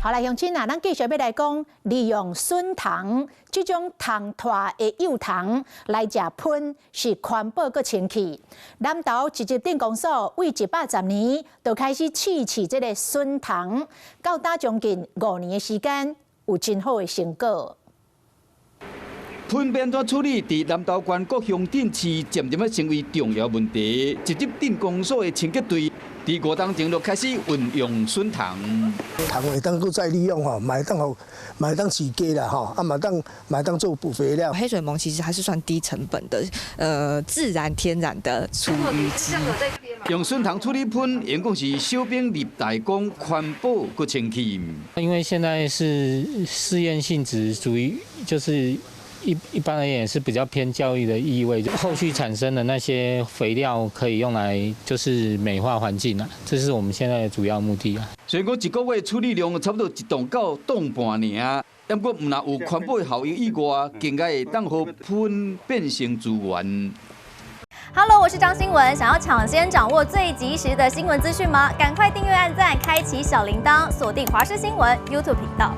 好啦，乡亲啊，咱继续要来讲，利用笋糖这种糖脱的幼糖来食喷，是环保佮清气。南投一级镇公所为110年就开始试这个笋糖，到达将近5年的时间，有真好的成果。喷变怎处理，伫南投县各乡镇市渐渐要成为重要问题。一级镇公所的清洁队伫5当前就开始运用笋糖。糖会当搁再利用吼，买当起鸡啦吼，啊买当做补肥料。黑水虻其实还是算低成本的，自然天然的厨余机。用笋糖处理喷，员讲是小兵立大功，环保佮清气。因为现在是试验性质，属于就是一般而言是比较偏教育的意味。后续产生的那些肥料可以用来就是美化环境啊，这是我们现在的主要目的啊。虽然讲一个月处理量差不多1吨到1吨半尔，但过唔若有环保的效益以外，更加会当互喷变成资源。Hello， 我是张新文。想要抢先掌握最及时的新闻资讯吗？赶快订阅、按赞、开启小铃铛，锁定华视新闻 YouTube 频道。